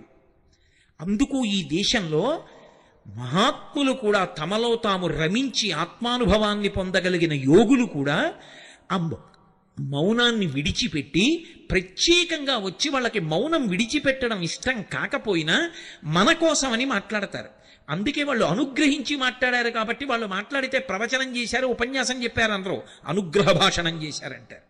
అందుకు ఈ దేశంలో మహాత్ములు కూడా తమలో తాము రమించి ఆత్మానుభవాన్ని పొందగలిగిన యోగులు కూడా ఆ మౌనాన్ని విడిచిపెట్టి ప్రత్యేకంగా వచ్చి వాళ్ళకి మౌనం విడిచిపెట్టడం ఇష్టం కాకపోయినా మన కోసమని మాట్లాడతారు. అందుకే వాళ్ళు అనుగ్రహించి మాట్లాడారు కాబట్టి వాళ్ళు మాట్లాడితే ప్రవచనం చేశారు, ఉపన్యాసం చెప్పారు అనరు, అనుగ్రహ భాషణం చేశారంటారు.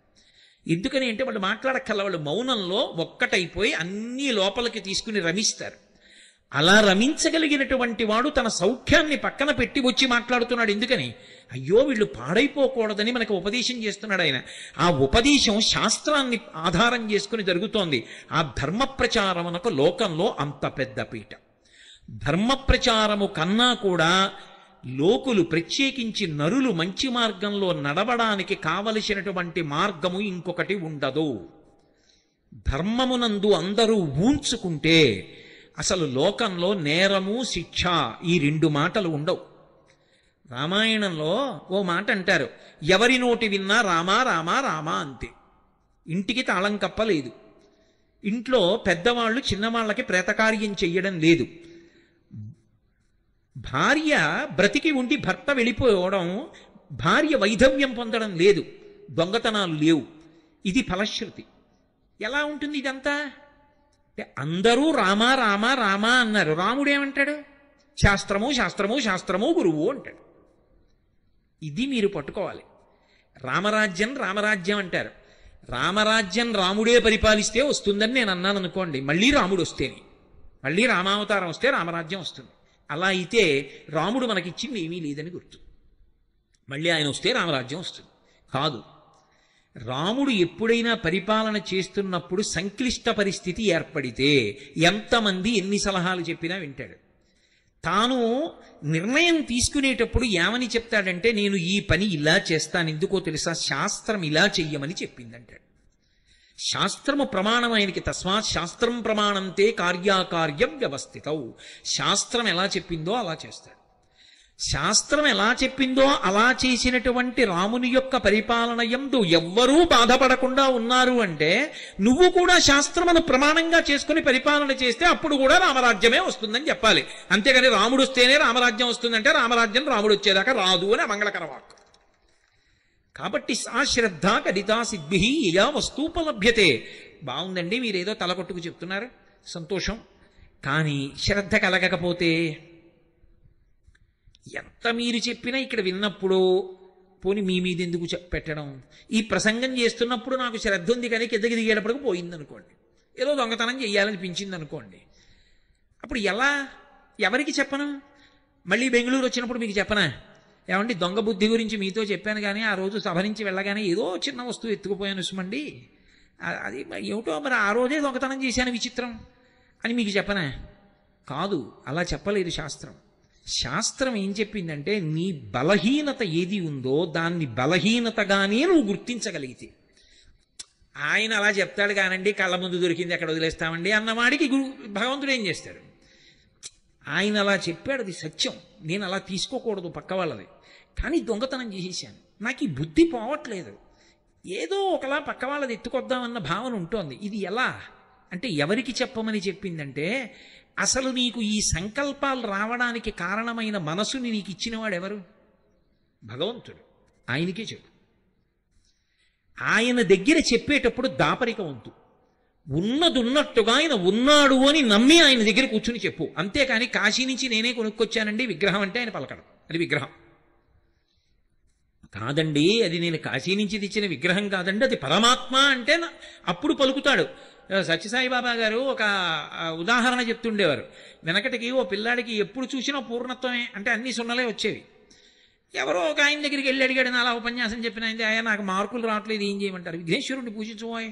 ఎందుకని అంటే వాళ్ళు మాట్లాడక్కల, వాళ్ళు మౌనంలో ఒక్కటైపోయి అన్నీ లోపలికి తీసుకుని రమిస్తారు. అలా రమించగలిగినటువంటి వాడు తన సౌఖ్యాన్ని పక్కన పెట్టి వచ్చి మాట్లాడుతున్నాడు. ఎందుకని? అయ్యో వీళ్ళు పాడైపోకూడదని మనకు ఉపదేశం చేస్తున్నాడు ఆయన. ఆ ఉపదేశం శాస్త్రాన్ని ఆధారం చేసుకుని జరుగుతోంది. ఆ ధర్మ ప్రచారమునకు లోకంలో అంత పెద్ద పీట. ధర్మ ప్రచారము కన్నా కూడా లోకులు, ప్రత్యేకించి నరులు మంచి మార్గంలో నడవడానికి కావలసినటువంటి మార్గము ఇంకొకటి ఉండదు. ధర్మమునందు అందరూ ఊంచుకుంటే అసలు లోకంలో నేరము, శిక్ష ఈ రెండు మాటలు ఉండవు. రామాయణంలో ఓ మాట అంటారు, ఎవరి నోటి విన్నా రామా రామా రామా అంతే. ఇంటికి తాళం కప్పలేదు. ఇంట్లో పెద్దవాళ్ళు చిన్నవాళ్ళకి ప్రేతకార్యం చెయ్యడం లేదు. భార్య బ్రతికి ఉండి భర్త వెళ్ళిపోవడం, భార్య వైధవ్యం పొందడం లేదు, దొంగతనాలు లేవు. ఇది ఫలశ్రుతి. ఎలా ఉంటుంది ఇదంతా? అంటే అందరూ రామా రామా రామా అన్నారు. రాముడేమంటాడు? శాస్త్రము శాస్త్రము శాస్త్రము గురువు అంటాడు. ఇది మీరు పట్టుకోవాలి. రామరాజ్యం రామరాజ్యం అంటారు. రామరాజ్యం రాముడే పరిపాలిస్తే వస్తుందని నేను అన్నాను అనుకోండి, మళ్ళీ రాముడు వస్తేనే, మళ్ళీ రామావతారం వస్తే రామరాజ్యం వస్తుంది. అలా అయితే రాముడు మనకిచ్చింది ఏమీ లేదని గుర్తు. మళ్ళీ ఆయన వస్తే రామరాజ్యం వస్తుంది కాదు. రాముడు ఎప్పుడైనా పరిపాలన చేస్తున్నప్పుడు సంక్లిష్ట పరిస్థితి ఏర్పడితే ఎంతమంది ఎన్ని సలహాలు చెప్పినా వింటాడు. తాను నిర్ణయం తీసుకునేటప్పుడు ఏమని చెప్తాడంటే, నేను ఈ పని ఇలా చేస్తాను, ఎందుకో తెలుసా, శాస్త్రం ఇలా చెయ్యమని చెప్పిందంటాడు. శాస్త్రము ప్రమాణం ఆయనకి. తస్మాత్ శాస్త్రం ప్రమాణంతే కార్యాకార్యం వ్యవస్థితౌ. శాస్త్రం ఎలా చెప్పిందో అలా చేస్తాడు. శాస్త్రం ఎలా చెప్పిందో అలా చేసినటువంటి రాముని యొక్క పరిపాలన యందు ఎవ్వరూ బాధపడకుండా ఉన్నారు అంటే, నువ్వు కూడా శాస్త్రమును ప్రమాణంగా చేసుకుని పరిపాలన చేస్తే అప్పుడు కూడా రామరాజ్యమే వస్తుందని చెప్పాలి. అంతేగాని రాముడు వస్తేనే రామరాజ్యం వస్తుందంటే రామరాజ్యం రాముడు వచ్చేదాకా రాదు అని మంగళకర వాక్కు. కాబట్టి సా శ్రద్ధ కడితా సిద్భి యా వస్తూపలభ్యతే. బాగుందండి, మీరేదో తలకొట్టుకు చెప్తున్నారు, సంతోషం. కానీ శ్రద్ధ కలగకపోతే ఎంత మీరు చెప్పినా ఇక్కడ విన్నప్పుడు పోని మీ మీద ఎందుకు పెట్టడం? ఈ ప్రసంగం చేస్తున్నప్పుడు నాకు శ్రద్ధ ఉంది కానీ కిందకి దిగేటప్పటికి పోయిందనుకోండి, ఏదో దొంగతనం చెయ్యాలనిపించింది అనుకోండి, అప్పుడు ఎలా? ఎవరికి చెప్పను? మళ్ళీ బెంగళూరు వచ్చినప్పుడు మీకు చెప్పనా, ఏమండి దొంగ బుద్ధి గురించి మీతో చెప్పాను కానీ ఆ రోజు సభ నుంచి వెళ్ళగానే ఏదో చిన్న వస్తువు ఎత్తుకుపోయాను సుమండి, అది ఏమిటో మరి ఆ రోజే దొంగతనం చేశాను విచిత్రం అని మీకు చెప్పనా? కాదు, అలా చెప్పలేదు శాస్త్రం. శాస్త్రం ఏం చెప్పిందంటే, నీ బలహీనత ఏది ఉందో దాన్ని బలహీనతగానే నువ్వు గుర్తించగలిగితే. ఆయన అలా చెప్తాడు కానండి, కళ్ళ ముందు దొరికింది ఎక్కడ వదిలేస్తామండి అన్నవాడికి భగవంతుడు ఏం చేస్తాడు? ఆయన అలా చెప్పాడు, అది సత్యం, నేను అలా తీసుకోకూడదు పక్క వాళ్ళది, కానీ దొంగతనం చేసేసాను, నాకు ఈ బుద్ధి పోవట్లేదు, ఏదో ఒకలా పక్క వాళ్ళది ఎత్తుకొద్దామన్న భావన ఉంటుంది. ఇది ఎలా అంటే, ఎవరికి చెప్పమని చెప్పిందంటే, అసలు నీకు ఈ సంకల్పాలు రావడానికి కారణమైన మనసుని నీకు ఇచ్చినవాడు ఎవరు? భగవంతుడు. ఆయనకే చెప్పు. ఆయన దగ్గర చెప్పేటప్పుడు దాపరిక వంతు, ఉన్నదున్నట్టుగా ఆయన ఉన్నాడు అని నమ్మి ఆయన దగ్గర కూర్చుని చెప్పు. అంతేకాని కాశీ నుంచి నేనే కొనుక్కొచ్చానండి విగ్రహం అంటే ఆయన పలకడం, అది విగ్రహం కాదండి, అది నేను కాశీ నుంచి తెచ్చిన విగ్రహం కాదండి, అది పరమాత్మ అంటే అప్పుడు పలుకుతాడు. సత్యసాయిబాబా గారు ఒక ఉదాహరణ చెప్తుండేవారు. వెనకటికి ఓ పిల్లాడికి ఎప్పుడు చూసినా పూర్ణత్వమే అంటే అన్ని సున్నలే వచ్చేవి. ఎవరో ఒక ఆయన దగ్గరికి వెళ్ళి అడిగాడు, అలా ఉపన్యాసం చెప్పిన ఆయన, నాకు మార్కులు రావట్లేదు, ఏం చేయమంటారు? విఘ్నేశ్వరుడిని పూజించబోయే.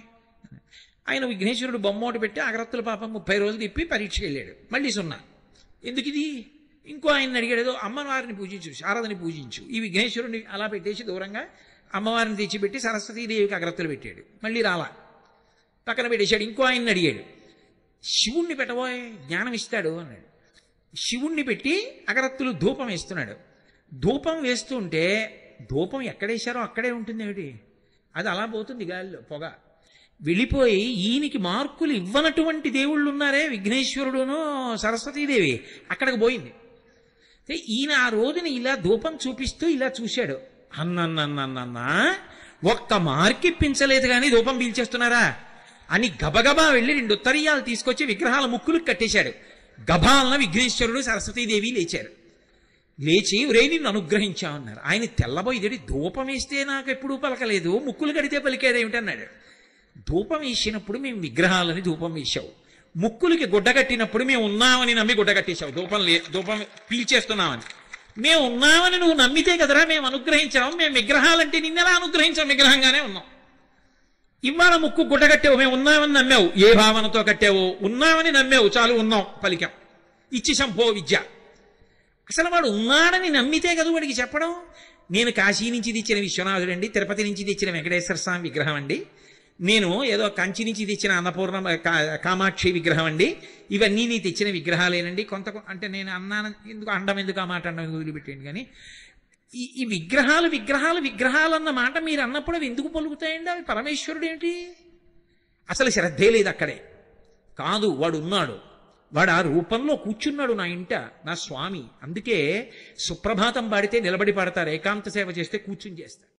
ఆయన విఘ్నేశ్వరుడు బొమ్మోటి పెట్టి అగరత్తుల పాపం 30 రోజులు తిప్పి పరీక్షకి వెళ్ళాడు, మళ్ళీ సున్నా. ఎందుకు ఇది? ఇంకో ఆయన అడిగాడు, ఏదో అమ్మవారిని పూజించు, శారదని పూజించు. ఈ విఘ్నేశ్వరుడిని అలా పెట్టేసి దూరంగా అమ్మవారిని తెచ్చిపెట్టి సరస్వతీదేవికి అగరత్తులు పెట్టాడు, మళ్ళీ రాలా, పక్కన పెట్టేశాడు. ఇంకో ఆయన్ని అడిగాడు, శివుణ్ణి పెట్టబోయే జ్ఞానం ఇస్తాడు అన్నాడు. శివుణ్ణి పెట్టి అగరత్తులు ధూపం వేస్తున్నాడు. ధూపం వేస్తుంటే ధూపం ఎక్కడేశారో అక్కడే ఉంటుంది ఏమిటి, అది అలా పోతుంది గాలిలో పొగ వెళ్ళిపోయి. ఈయనకి మార్కులు ఇవ్వనటువంటి దేవుళ్ళు ఉన్నారే, విఘ్నేశ్వరుడును సరస్వతీదేవి, అక్కడికి పోయింది. ఈయన ఆ రోజున ఇలా ధూపం చూపిస్తూ ఇలా చూశాడు, అన్నన్నన్నన్నా ఒక్క మార్కి ఇప్పించలేదు కానీ ధూపం పీల్చేస్తున్నారా అని గబగబా వెళ్ళి 2 ఉత్తరీయాలు తీసుకొచ్చి విగ్రహాల ముక్కులకు కట్టేశాడు. గభాలన విఘ్నేశ్వరుడు సరస్వతీదేవి లేచారు. లేచి ఒరే నిన్ను అనుగ్రహించామన్నారు. ఆయన తెల్లబోయి, ధూపం వేస్తే నాకు ఎప్పుడూ పలకలేదు, ముక్కులు కడితే పలికేదేమిటన్నాడు. ధూపం వేసినప్పుడు మేము విగ్రహాలని ధూపం వేశావు, ముక్కులకి గుడ్డ కట్టినప్పుడు మేము ఉన్నామని నమ్మి గుడ్డ కట్టేశావు, ధూపం పీల్చేస్తున్నామని. మేము ఉన్నామని నువ్వు నమ్మితే కదరా మేము అనుగ్రహించాము. మేము విగ్రహాలంటే నిన్నెలా అనుగ్రహించాం? విగ్రహంగానే ఉన్నాం. ఇవాళ ముక్కు గుడ్డ కట్టావు, మేము ఉన్నామని నమ్మావు. ఏ భావనతో కట్టావు? ఉన్నామని నమ్మావు, చాలు ఉన్నాం పలికాం. ఇచ్చి శంభో విద్య. అసలు వాడు ఉన్నాడని నమ్మితే కదా వాడికి చెప్పడం. నేను కాశీ నుంచి తెచ్చిన విశ్వనాథుడు అండి, తిరుపతి నుంచి తెచ్చిన వెంకటేశ్వర స్వామి విగ్రహం అండి, నేను ఏదో కంచి నుంచి తెచ్చిన అన్నపూర్ణ కామాక్షి విగ్రహం అండి, ఇవన్నీ నీ తెచ్చిన విగ్రహాలేనండి. అంటే నేను అన్నాను ఎందుకు అండం, ఎందుకు ఆ మాట అండం వదిలిపెట్టేయండి. కానీ ఈ విగ్రహాలు అన్న మాట మీరు అన్నప్పుడు అవి ఎందుకు పలుకుతాయండి? అవి పరమేశ్వరుడు ఏంటి? అసలు శ్రద్ధే లేదు అక్కడే. కాదు, వాడు ఉన్నాడు, వాడు ఆ రూపంలో కూర్చున్నాడు నా ఇంట, నా స్వామి. అందుకే సుప్రభాతం పాడితే నిలబడి పాడతారు, ఏకాంత సేవ చేస్తే కూర్చుని చేస్తారు.